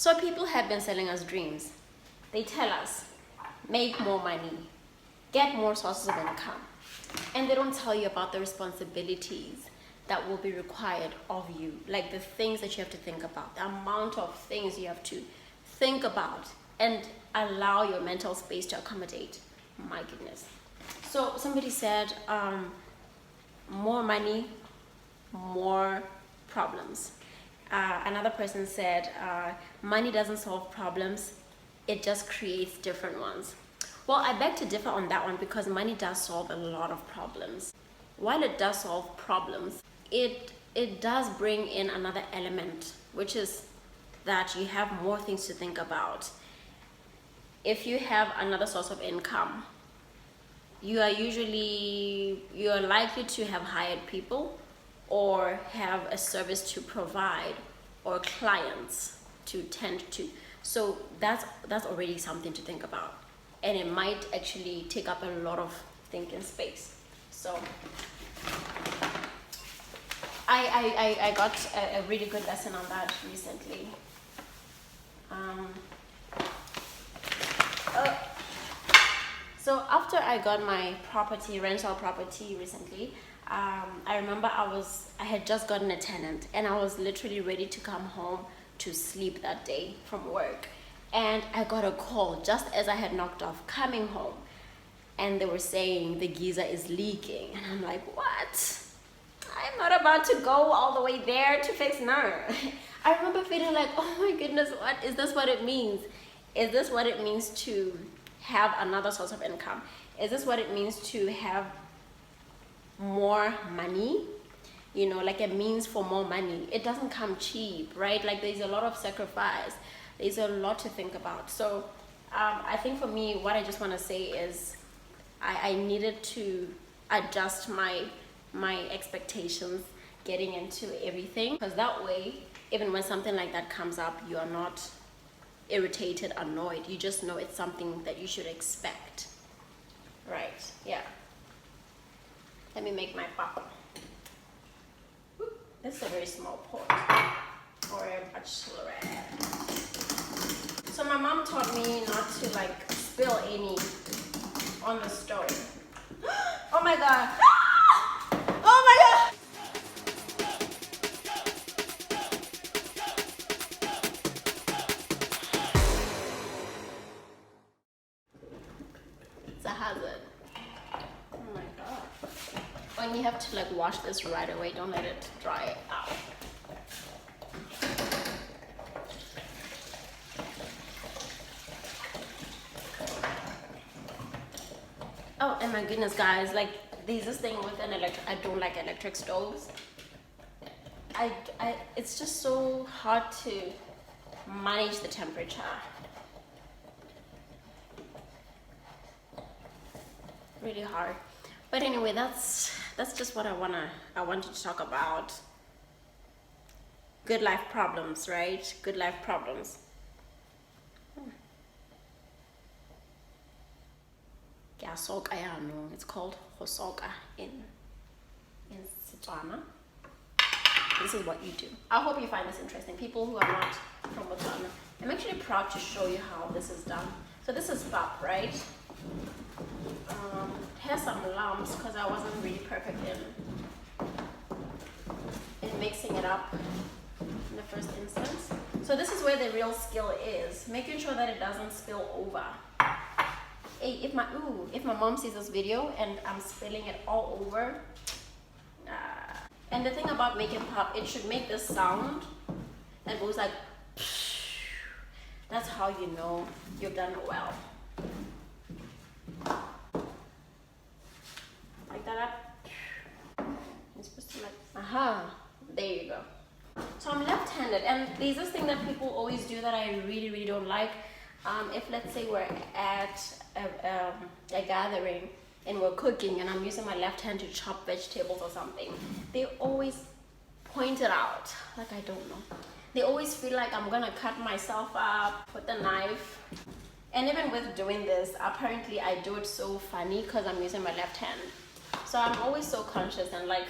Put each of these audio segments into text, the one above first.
So people have been selling us dreams. They tell us, make more money, get more sources of income. And they don't tell you about the responsibilities that will be required of you, like the things that you have to think about, the amount of things you have to think about and allow your mental space to accommodate. My goodness. So somebody said, more money, more problems. Another person said, money doesn't solve problems, it just creates different ones. Well, I beg to differ on that one because money does solve a lot of problems. While it does solve problems, it does bring in another element, which is that you have more things to think about. If you have another source of income, you are likely to have hired people or have a service to provide or clients to tend to. So that's already something to think about. And it might actually take up a lot of thinking space. So I got a really good lesson on that recently. So after I got my rental property recently, I remember I had just gotten a tenant and I was literally ready to come home to sleep that day from work. And I got a call just as I had knocked off coming home. And they were saying the geyser is leaking. And I'm like, what? I'm not about to go all the way there to fix no. I remember feeling like, oh my goodness, what is this what it means? Is this what it means to have another source of income? Is this what it means to have more money? You know, like a means for more money. It doesn't come cheap, right? Like there's a lot of sacrifice. There's a lot to think about. So I think for me, what I just want to say is I needed to adjust my expectations getting into everything, because that way, even when something like that comes up, you are not irritated, annoyed. You just know it's something that you should expect. Right, yeah. Let me make my papa. This is a very small pot, or a bachelorette. So my mom taught me not to like spill any on the stove. Oh my god. Oh my god. It's a hazard. Oh my god. And you have to like wash this right away. Don't let it dry out. Oh, and my goodness, guys, like there's this thing with an electric. I don't like electric stoves. It's just so hard to manage the temperature. Really hard. But anyway, that's just what I wanted to talk about. Good life problems, right? Good life problems. It's called hosoka in Botswana. This is what you do. I hope you find this interesting. People who are not from Botswana. I'm actually proud to show you how this is done. So this is pap, right? Has some lumps because I wasn't really perfect in mixing it up in the first instance. So this is where the real skill is, making sure that it doesn't spill over. Hey, if my mom sees this video and I'm spilling it all over, and the thing about making pap, it should make this sound and goes like, that's how you know you've done it well. Like that. You're supposed to like, aha, there you go. So I'm left-handed, and there's this thing that people always do that I really, really don't like. If let's say we're at a gathering and we're cooking and I'm using my left hand to chop vegetables or something, they always point it out. Like, I don't know. They always feel like I'm gonna cut myself up with a knife. And even with doing this, apparently I do it so funny because I'm using my left hand. So I'm always so conscious and like,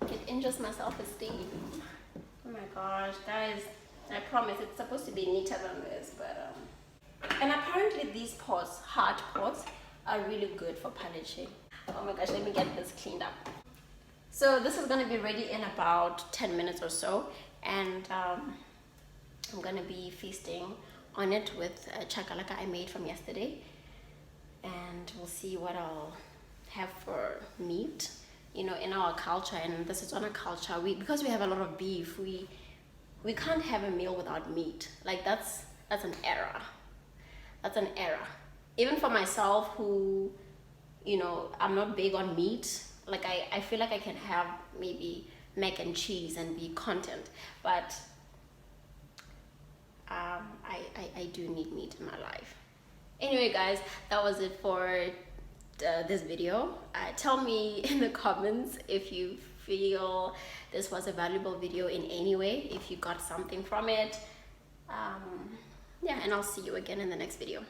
it injures my self-esteem. Oh my gosh, guys. I promise it's supposed to be neater than this, but and apparently these pots, hard pots, are really good for phaleche. Oh my gosh, let me get this cleaned up. So this is going to be ready in about 10 minutes or so, and I'm going to be feasting on it with chakalaka I made from yesterday, and we'll see what I'll have for meat. You know, in our culture, and this is on a culture, because we have a lot of beef, we can't have a meal without meat. Like that's an error. That's an error. Even for myself, who, you know, I'm not big on meat. Like I feel like I can have maybe mac and cheese and be content, but I do need meat in my life. Anyway, guys, that was it for this video. Tell me in the comments if you feel this was a valuable video in any way, if you got something from it. Yeah, and I'll see you again in the next video.